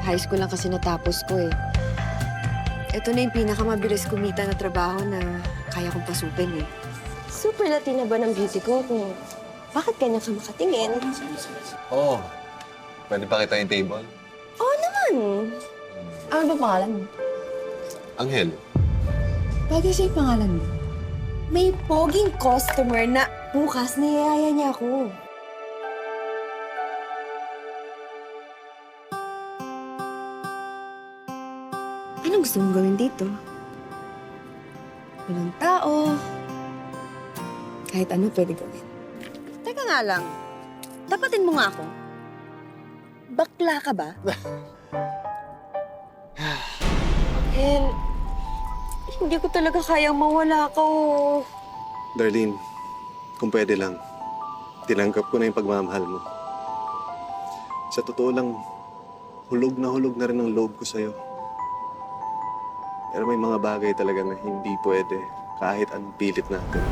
High school lang kasi natapos ko eh. Ito na yung pinakamabilis kumita na trabaho na kaya kong pasukin eh. Super Latina ba ng beauty ko kung bakit kanya ka makatingin? Oo. Pwede pa kita yung table? Oo naman. Ano ba pangalan mo? Anghel. Bagay sa'yo pangalan mo. May poging customer na bukas niyaya niya ako. Anong gusto mong gawin dito? Walang tao. Kahit ano pwede gawin. Teka nga lang. Dapatin mo nga ako. Bakla ka ba? And hindi ko talaga kayang mawala ka. Oh. Darlene, kung pwede lang, tinanggap ko na yung pagmamahal mo. Sa totoo lang, hulog na rin ang loob ko sa'yo. Pero may mga bagay talaga na hindi pwede kahit anong pilit natin.